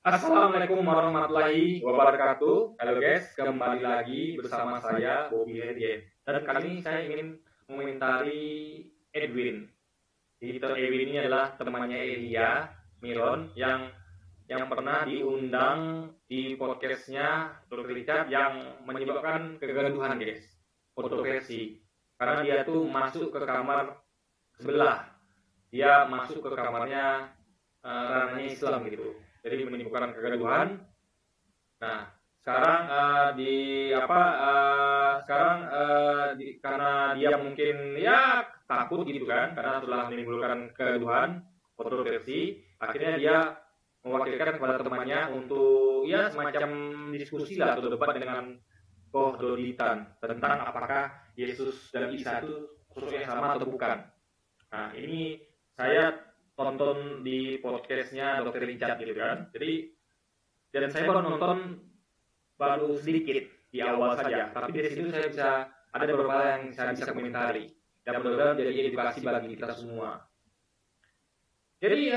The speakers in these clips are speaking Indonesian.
Assalamualaikum warahmatullahi wabarakatuh. Halo guys, kembali lagi bersama saya Bobby Hedien. Dan kali ini saya ingin mengomentari Edwin. Edwin ini adalah temannya Elia Miron yang pernah diundang di podcastnya Dr. Richard yang menyebabkan kegaduhan guys, kontroversi. Karena dia tuh masuk ke kamar sebelah, dia masuk ke kamarnya ranahnya Islam gitu. Jadi menimbulkan kegaduhan. Nah, sekarang karena dia mungkin ya takut gitu kan, karena telah menimbulkan kegaduhan, kontroversi, akhirnya dia mewakilkan kepada temannya untuk ya semacam diskusi lah atau debat dengan Koh Doditan tentang apakah Yesus dan Isa itu sosok yang sama atau bukan. Nah, ini saya tonton di podcastnya Dr. Richard gitu kan. Dan saya baru nonton sedikit di awal saja. Tapi dari situ saya bisa ada beberapa hal yang saya bisa komentari. Dan mudah-mudahan jadi edukasi bagi kita semua. Jadi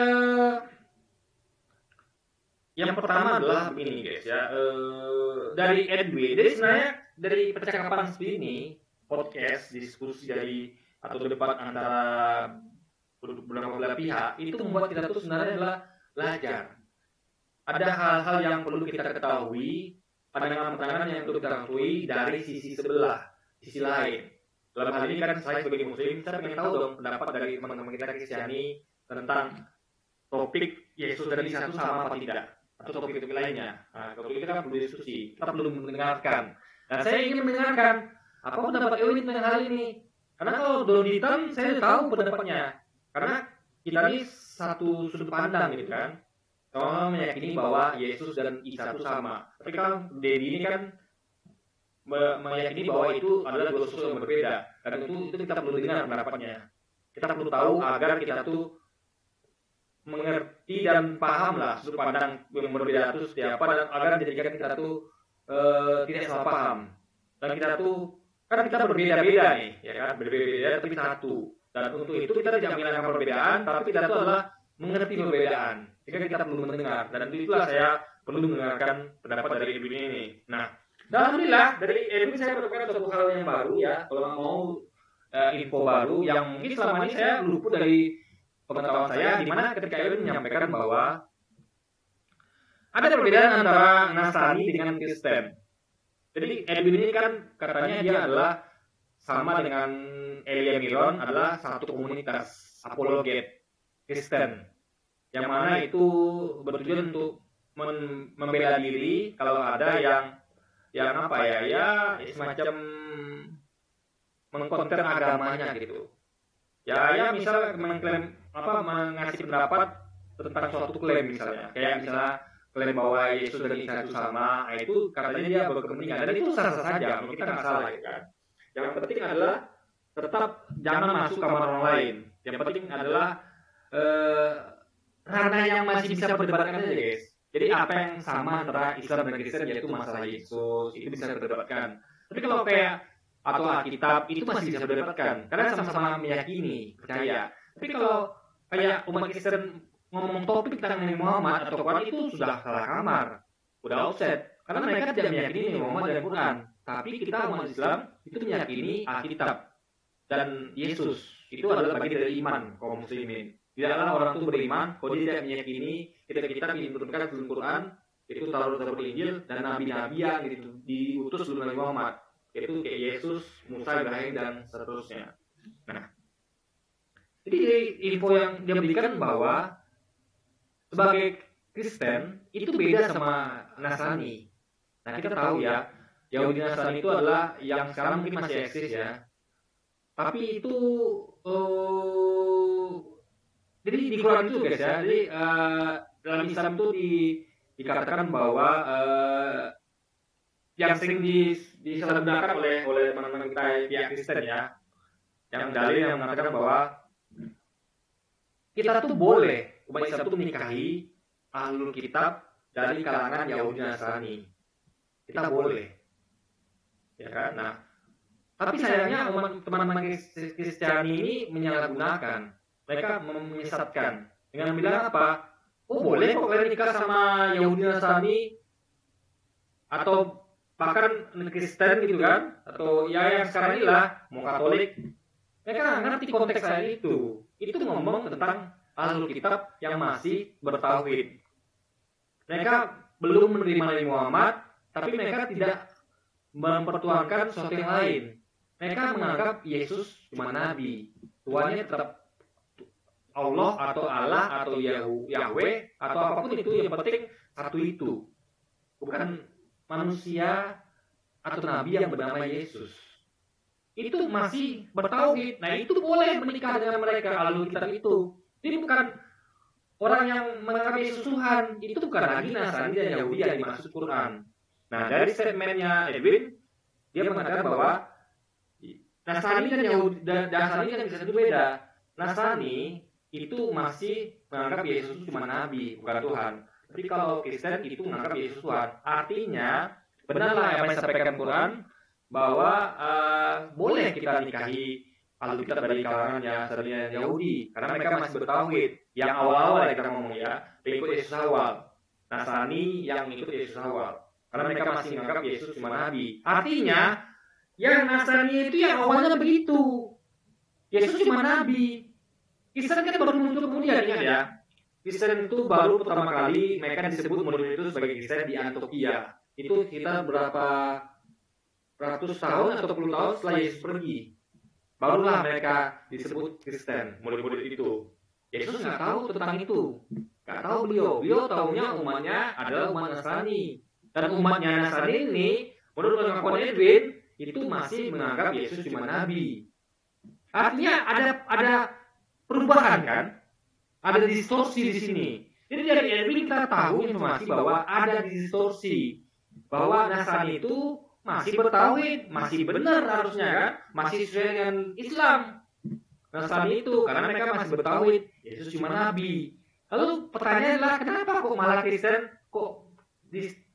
yang pertama adalah begini guys ya. Dari Edwin, jadi sebenarnya dari percakapan seperti ini, podcast, diskusi atau debat antara beberapa belah pihak itu membuat kita tuh sebenarnya adalah belajar. Ada hal-hal yang perlu kita ketahui, pandangan-pandangan yang perlu kita ketahui dari sisi sebelah, sisi lain. Dalam hal ini kan saya sebagai muslim, saya ingin tahu dong pendapat dari teman-teman kita Kristiani tentang topik Yesus dan Isa itu sama apa tidak, atau topik-topik lainnya. Nah, topik itu kan perlu diskusi, kita perlu mendengarkan. Dan saya ingin mendengarkan apa pendapat Edwin tentang hal ini. Karena kalau Doditan saya tahu pendapatnya. Karena kita ini satu sudut pandang gitu kan. Kalau meyakini bahwa Yesus dan Isa itu sama. Tapi kalau Dedi ini kan meyakini bahwa itu adalah dua sosok yang berbeda. Dan itu kita perlu dengar pendapatnya. Kita perlu tahu agar kita tuh mengerti dan paham lah sudut pandang yang berbeda itu seperti apa, dan agar menjadikan kita tuh tidak salah paham. Dan kita tuh kan kita berbeda-beda nih, ya kan, berbeda-beda tapi satu. Dan untuk itu kita tidak menghilangkan perbedaan, tapi kita itu adalah mengerti perbedaan. Jika kita perlu mendengar, dan itulah saya perlu mendengarkan pendapat dari Edwin ini. Nah, alhamdulillah dari Edwin saya mendapatkan satu hal yang baru ya. Kalau mau info baru yang mungkin selama ini saya luput dari pengetahuan saya, di mana ketika Edwin menyampaikan bahwa ada perbedaan antara Nasrani dengan Kristen. Jadi Edwin ini kan katanya dia adalah sama dengan Elia Miron adalah satu komunitas apologet Kristen, yang mana itu bertujuan untuk membela diri kalau ada yang apa ya semacam mengkonter agamanya gitu. Ya misal mengklaim mengasih pendapat tentang suatu klaim misalnya, kayak misalnya klaim bahwa Yesus dan Isa itu sama, itu katanya dia berkepentingan, dan itu sah-sah saja, kita nggak salah gitu kan. Yang penting adalah tetap jangan masuk kamar orang lain. Yang penting adalah ranah yang masih bisa berdebatkan aja guys. Jadi apa yang sama antara Islam dan Kristen, yaitu masalah Yesus, itu bisa berdebatkan. Tapi kalau kayak atau Alkitab itu masih bisa berdebatkan, karena sama-sama meyakini, percaya. Tapi kalau kayak umat Kristen ngomong topik tentang Nabi Muhammad atau Quran, itu sudah salah kamar, udah offset. Karena mereka tidak meyakini Nabi Muhammad dan Quran. Tapi kita umat Islam itu meyakini Alkitab dan Yesus. Itu adalah bagian dari iman kaum muslimin. Tidaklah orang itu beriman kalau dia tidak meyakini ketika kita diturunkan dalam Quran, itu Taurat dan Injil, dan nabi-nabi yang diutus sebelum Nabi Muhammad, yaitu kayak Yesus, Musa, Ibrahim, dan seterusnya. Nah, jadi info yang dia berikan bahwa sebagai Kristen itu beda sama Nasrani. Nah, kita tahu ya, Yahudi Nasrani itu adalah yang sekarang mungkin masih eksis ya. Tapi itu jadi di Quran itu guys ya. Jadi dalam Islam itu dikatakan bahwa yang sering disalahgunakan oleh teman-teman kita pihak Kristen ya, yang dalil yang mengatakan bahwa kita tuh boleh umat Islam itu menikahi ahlul kitab dari kalangan Yahudi Nasrani. Kita boleh, ya kan? Nah, tapi sayangnya teman-teman Kristiani ini menyalahgunakan. Mereka menyesatkan dengan bilang apa? oh boleh kok kalian nikah sama Yahudi Nasrani atau bahkan Kristen gitu kan, atau ya yang sekarang ini lah mau Katolik. Mereka nggak ngerti konteks ayat itu. Itu ngomong tentang ahlul kitab yang masih bertauhid. Mereka belum menerima Nabi Muhammad, tapi mereka tidak mempertuhankan sesuatu yang lain. Mereka menganggap Yesus cuma nabi, Tuhannya tetap Allah atau Allah atau Yahweh atau apapun itu, yang penting satu itu, bukan manusia atau nabi yang bernama Yesus. Itu masih bertauhid. Nah itu boleh menikah dengan mereka ahlul kitab itu. Jadi bukan orang yang menganggap Yesus Tuhan, itu bukan lagi Nasrani dan Yahudi yang dimaksud Quran. Nah dari statementnya Edwin, dia mengatakan bahwa Nasrani dan Yahudi dan Nasrani kan bisa berbeda. Nasrani itu masih menganggap Yesus cuma nabi, bukan Tuhan. Tapi kalau Kristen itu menganggap Yesus Tuhan. Artinya benarlah apa yang disampaikan Quran bahwa boleh kita nikahi ahlul kitab dari kalangannya Nasrani Yahudi karena mereka masih bertauhid. Yang awal-awal kita ngomong ya, pengikut Yesus awal. Nasrani yang ikut Yesus awal. Karena mereka masih menganggap Yesus cuma nabi. Artinya yang Nasrani itu yang awalnya begitu. Yesus cuma nabi. Kristen kan baru muncul kemudian, ingat ya. Kristen itu baru pertama kali mereka disebut model itu sebagai Kristen di Antioquia. Itu kita berapa ratus tahun atau puluh tahun setelah Yesus pergi. Barulah mereka disebut Kristen, model-model itu. Yesus nggak tahu tentang itu. Nggak tahu beliau. Beliau tahunya umatnya adalah umat Nasrani. Dan umatnya Nasrani ini, menurut pengakuan Edwin, itu masih menganggap Yesus cuma nabi. Artinya ada perubahan kan? Ada distorsi di sini. Jadi dari Edwin kita tahu informasi bahwa ada distorsi. Bahwa Nasrani itu masih bertauhid, masih benar harusnya kan? Masih sesuai dengan Islam. Nasrani itu karena mereka masih bertauhid, Yesus cuma nabi. Lalu pertanyaannya adalah kenapa kok malah Kristen kok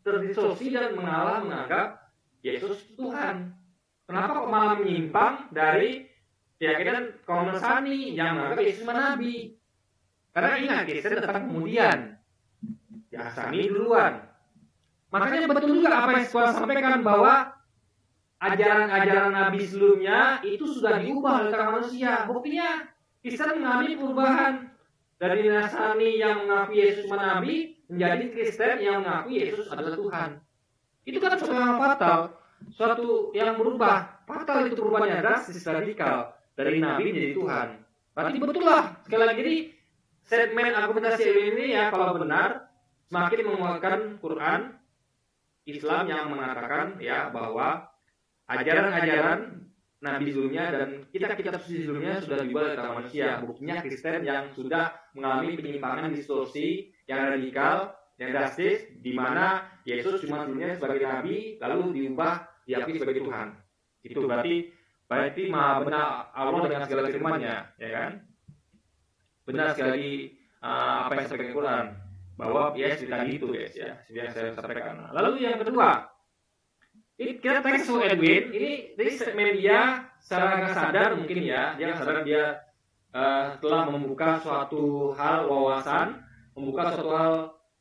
terdistorsi dan menganggap Yesus Tuhan? Kenapa kok malah menyimpang dari keyakinan kaum Nasrani yang menganggap Yesus cuma nabi? Karena ingat, Kristen datang kemudian, Nasrani duluan. Makanya betul juga apa yang saya sampaikan bahwa ajaran-ajaran nabi sebelumnya itu sudah diubah oleh kaum manusia. Buktinya Kristen mengalami perubahan dari Nasrani yang mengaku Yesus cuma nabi menjadi Kristen yang mengaku Yesus adalah Tuhan. Itu kan sesuatu yang fatal, suatu yang berubah. Fatal itu perubahannya drastis, radikal, dari nabi menjadi Tuhan. Berarti betul lah, sekali lagi jadi statement argumentasi ini ya kalau benar semakin menguatkan Quran Islam yang mengatakan ya bahwa ajaran-ajaran nabi sebelumnya dan kitab-kitab suci sebelumnya sudah diubah oleh manusia. Buktinya Kristen yang sudah mengalami penyimpangan distorsi yang radikal, yang drastis, di mana Yesus cuma dulunya sebagai nabi lalu diubah diakui sebagai Tuhan. Itu berarti maha benar Allah dengan segala firman-Nya, ya kan? Benar sekali apa yang disampaikan Quran bahwa ya cerita gitu guys ya, yang saya sampaikan. Lalu yang kedua, kita teks Edwin ini dari statement dia secara nggak sadar mungkin ya, dia sadar dia telah membuka suatu hal wawasan, membuka suatu hal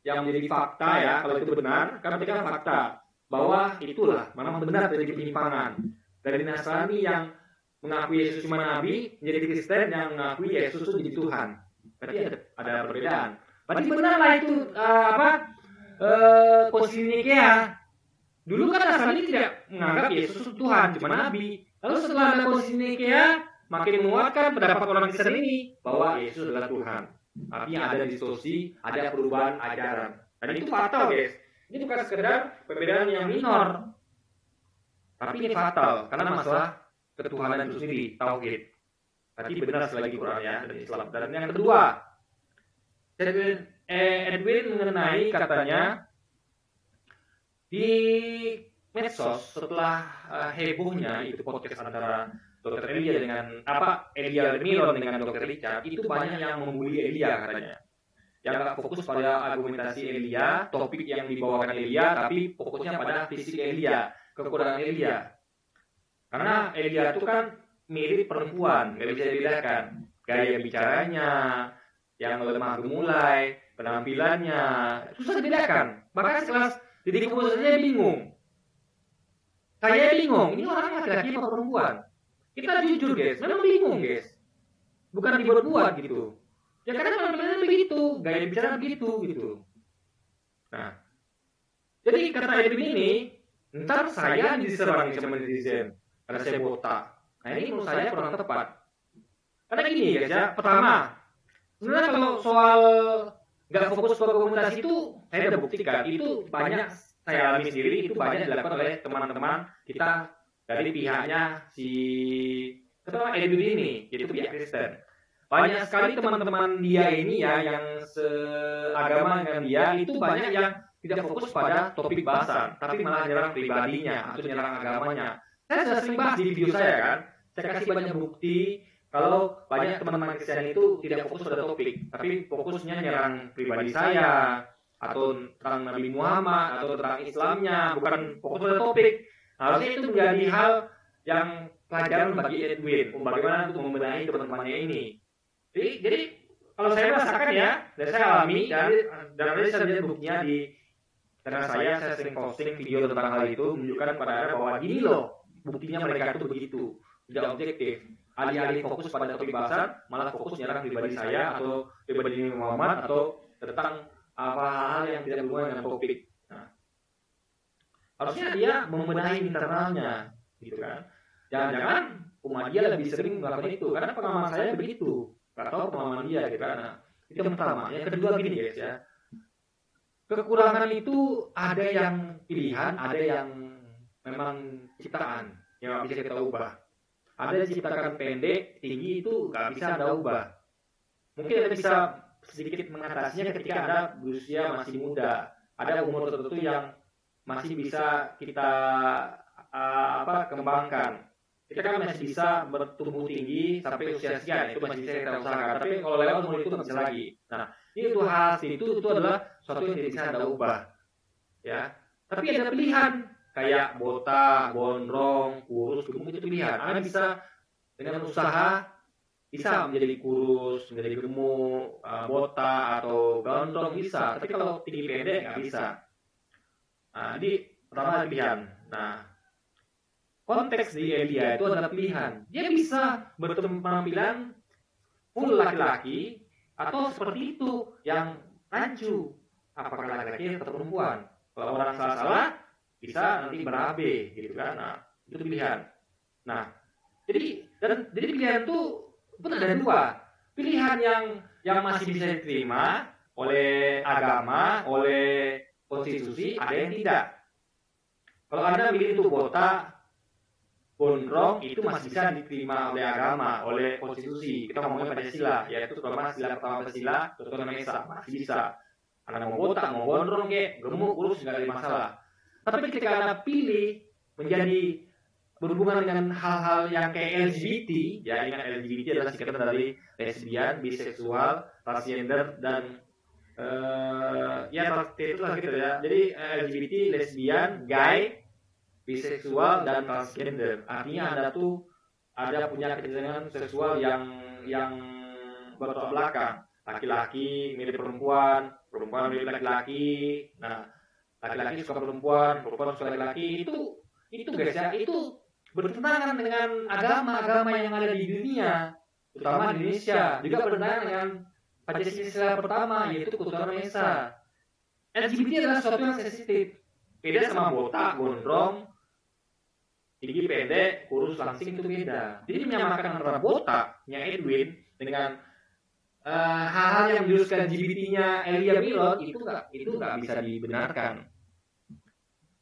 yang menjadi fakta ya, kalau itu benar, karena itu kan fakta bahwa itulah memang benar terjadi penyimpangan dari Nasrani yang mengakui Yesus cuma nabi menjadi Kristen yang mengakui Yesus itu jadi Tuhan. Berarti ada perbedaan. Berarti benarlah itu Konsili Nikea. Dulu kan Nasrani tidak menganggap Yesus itu Tuhan, cuma nabi. Lalu setelah ada Konsili Nikea, makin menguatkan pendapat orang Kristen ini bahwa Yesus adalah Tuhan. Artinya ada distorsi, ada perubahan ajaran. Dan itu fatal guys. Ini bukan sekedar perbedaan yang minor, tapi ini fatal karena masalah ketuhanan itu sendiri, tauhid. Berarti benar sekali Quran ya dan Islam. Dan yang kedua, Edwin mengenai katanya di medsos setelah hebohnya itu podcast antara Dr. Elia dengan Elia Milon dengan Dr. Richard, itu banyak yang membuli Elia katanya. Yang nggak fokus pada argumentasi Elia, topik yang dibawakan Elia, tapi fokusnya pada fisik Elia, kekurangan Elia. Karena Elia itu kan mirip perempuan, nggak bisa dibedakan. Gaya bicaranya, yang lemah gemulai, penampilannya susah dibedakan. Bahkan sekelas Deddy Corbuzier saja bingung. Saya bingung, ini orang laki-laki apa perempuan? Kita jujur guys, memang bingung guys. Bukan dibuat-buat gitu. Ya karena penampilannya begitu, gaya bicara begitu gitu. Nah, jadi kata Edwin ini, ntar saya diserang sama netizen karena saya botak. Nah ini menurut saya kurang tepat. Karena gini guys ya, pertama, sebenarnya kalau soal nggak fokus pada komunitas itu, saya udah buktikan itu banyak saya alami sendiri, itu banyak dilakukan oleh teman-teman kita dari pihaknya si ketua Edwin ini, yaitu pihak Kristen. Banyak sekali teman-teman dia ini ya yang seagama dengan dia itu banyak yang tidak fokus pada topik bahasan, tapi malah nyerang pribadinya atau nyerang agamanya. Saya sudah sering bahas di video saya kan, saya kasih banyak bukti kalau banyak teman-teman Kristen itu tidak fokus pada topik, tapi fokusnya nyerang pribadi saya atau tentang Nabi Muhammad atau tentang Islamnya, bukan fokus pada topik. Harusnya itu menjadi hal yang pelajaran bagi Edwin, bagaimana untuk membenahi teman-temannya ini. Jadi kalau saya rasakan ya, dan saya alami dan saya lihat buktinya karena saya sering posting video tentang hal itu, menunjukkan pada bahwa gini loh, buktinya mereka itu begitu, tidak objektif. Alih-alih fokus pada topik bahasan, malah fokus nyerang pribadi saya atau pribadi Nabi Muhammad atau tentang hal yang tidak berhubungan dengan topik. Nah, harusnya dia membenahi internalnya, gitu kan? Jangan-jangan umat dia lebih sering melakukan itu, karena pengalaman saya begitu, atau pengalaman dia, gitu kan? Nah, itu yang pertama. Yang kedua gini guys ya, kekurangan itu ada yang pilihan, ada yang memang ciptaan yang bisa kita ubah. Ada yang ciptakan pendek, tinggi itu nggak bisa Anda ubah. Mungkin Anda bisa sedikit mengatasinya ketika Anda berusia masih muda. Ada umur tertentu yang masih bisa kita kembangkan. Kita kan masih bisa bertumbuh tinggi sampai usia sekian, itu masih bisa kita usahakan. Tapi kalau lewat umur itu nggak bisa lagi. Nah, itu hal itu adalah sesuatu yang tidak bisa Anda ubah. Ya, tapi ada pilihan kayak botak, gondrong, kurus, gemuk itu pilihan. Anda bisa dengan usaha bisa menjadi kurus, menjadi gemuk, botak atau gondrong bisa. Tapi kalau tinggi pendek nggak bisa. Nah, jadi pertama pilihan. Nah, konteks di Elia itu adalah pilihan. Dia bisa berpenampilan full laki-laki atau seperti itu yang rancu. Apakah laki-laki atau perempuan? Kalau orang salah-salah bisa nanti berabe, gitu kan? Nah, itu pilihan. Nah, jadi pilihan itu pun ada dua. Pilihan yang masih bisa diterima oleh agama, oleh konstitusi, ada yang tidak. Kalau Anda pilih itu botak, gondrong, itu masih bisa diterima oleh agama, oleh konstitusi. Kita ngomongin Pancasila, yaitu terutama sila pertama Pancasila, terutama Mesa, masih bisa. Anda mau botak, mau gondrong, gemuk, kurus, nggak ada masalah. Tapi ketika Anda pilih menjadi berhubungan dengan hal-hal yang kayak LGBT, ya ingat LGBT adalah singkatan dari lesbian, biseksual, transgender, dan itu lah gitu ya. Jadi LGBT, lesbian, gay, biseksual, dan transgender. Artinya Anda tuh ada punya kecenderungan seksual yang bertolak belakang. Laki-laki mirip perempuan, perempuan mirip laki-laki. Nah, laki-laki suka perempuan, perempuan suka laki-laki. Itu guys ya, itu bertentangan dengan agama-agama yang ada di dunia, terutama di Indonesia. Juga bertentangan dengan Pancasila pertama, yaitu Ketuhanan Maha Esa. LGBT adalah sesuatu yang sensitif. Beda sama botak, gondrong, tinggi pendek, kurus langsing, itu beda. Jadi menyamakan antara botaknya Edwin dengan hal-hal yang menjuruskan LGBT-nya Elia Milot itu nggak bisa dibenarkan.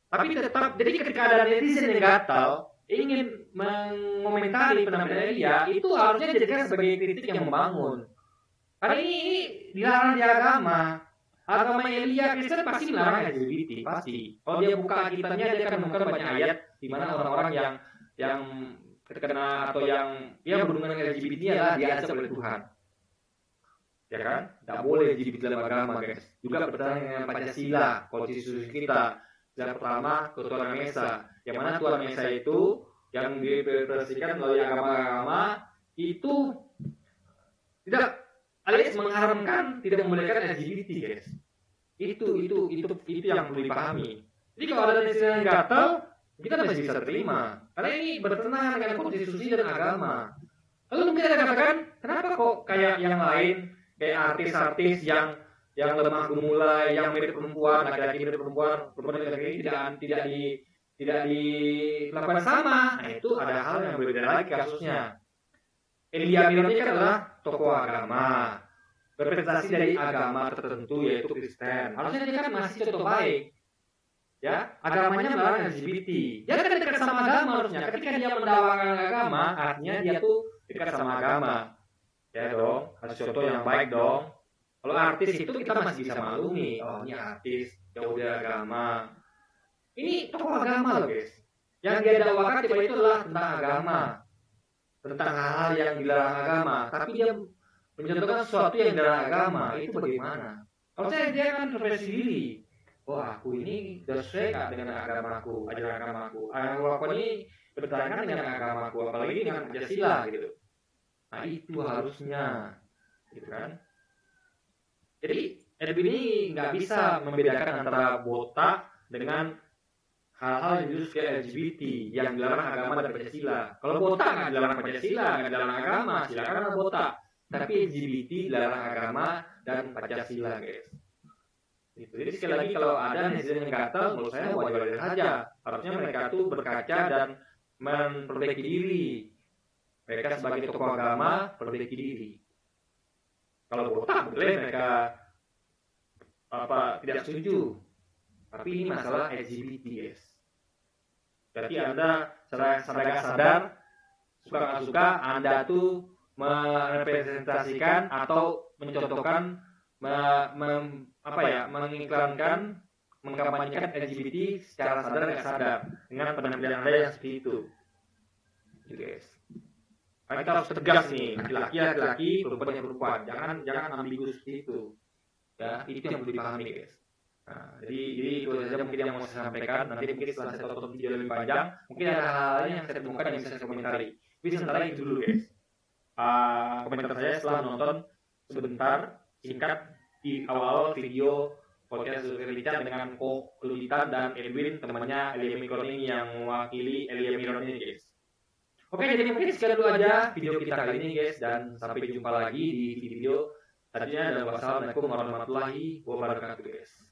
Tapi tetap, jadi ketika ada netizen yang gatal ingin mengomentari penampilan Elia, itu harusnya dijadikan sebagai kritik yang membangun. Karena ini dilarang di agama. Agama Elia Kristen pasti melarang LGBT, pasti. Kalau dia buka kitabnya, dia akan menemukan banyak ayat di mana orang-orang yang terkena atau yang berhubungan dengan LGBT adalah diazab oleh Tuhan. Ya kan? Tidak boleh LGBT dalam agama, guys. Juga bertentangan dengan Pancasila, konstitusi kita. Yang pertama, Ketuhanan Maha Esa. Yang mana Tuhan Maha Esa itu yang direpresentasikan melalui agama-agama itu tidak alias mengharamkan tidak membolehkan LGBT guys. Itu yang perlu dipahami. Jadi kalau ada netizen yang gatel, kita masih bisa terima karena ini bertentangan dengan konstitusi dan agama. Lalu mungkin ada katakan, kenapa kok kayak yang lain, kayak artis-artis yang lemah gemulai, yang mirip perempuan, laki-laki mirip perempuan, perempuan laki-laki tidak dilakukan sama. Nah itu ada hal yang berbeda lagi kasusnya. Elia Miron ini kan adalah tokoh agama, berprestasi dari agama tertentu yaitu Kristen. Harusnya dia kan masih contoh baik. Ya, agamanya melarang LGBT. Dia kan dekat sama agama harusnya. Ketika dia mendakwakan agama, artinya dia tuh dekat sama agama. Ya dong, harus contoh yang baik dong. Kalau artis itu kita masih bisa maklumi. Oh, ini artis, jauh dari agama. Ini tokoh agama loh guys. Yang dia dakwakan tiba itu adalah tentang agama, tentang hal-hal yang dilarang agama. Tapi dia mencontohkan sesuatu yang dilarang agama. Itu bagaimana? Kalau dia kan berprestasi diri. Oh, aku ini sesuai gak dengan agamaku, ajaran agamaku. Aku ini bertentangan dengan agamaku, apalagi dengan Pancasila gitu. Nah itu harusnya, gitu kan? Jadi Edwin ini nggak bisa membedakan antara botak dengan hal-hal yang justru kayak LGBT yang dilarang agama dan Pancasila. Kalau botak nggak dilarang Pancasila, nggak dilarang agama, silakan botak. Tapi LGBT dilarang agama dan Pancasila, guys. Gitu. Jadi sekali lagi kalau ada netizen yang gatal, menurut saya wajar-wajar saja. Harusnya mereka tuh berkaca dan memperbaiki diri. Mereka sebagai tokoh agama perbaiki diri. Kalau botak boleh mereka tidak setuju. Tapi ini masalah LGBT, guys. Berarti Anda sadar, suka nggak suka, Anda tuh merepresentasikan atau mencontohkan mengiklankan, mengkampanyekan LGBT secara sadar nggak sadar dengan penampilan Anda yang seperti itu, gitu guys. Karena kita harus tegas nih, laki-laki, perempuan, jangan ambigu seperti itu. Ya, itu yang perlu dipahami guys. Nah, jadi itu saja mungkin yang mau saya sampaikan. Nanti mungkin setelah saya tonton video lebih panjang, mungkin ada hal yang saya temukan yang bisa saya komentari. Tapi sementara itu dulu guys. Komentar saya setelah nonton sebentar singkat di awal video podcast Licat dengan Ko Lulitan dan Edwin, temannya Elia Miron ini yang mewakili Elia Miron ini guys. Oke, jadi mungkin sekian dulu aja video kita kali ini guys, dan sampai jumpa lagi di video selanjutnya. Dan wassalamualaikum warahmatullahi wabarakatuh guys.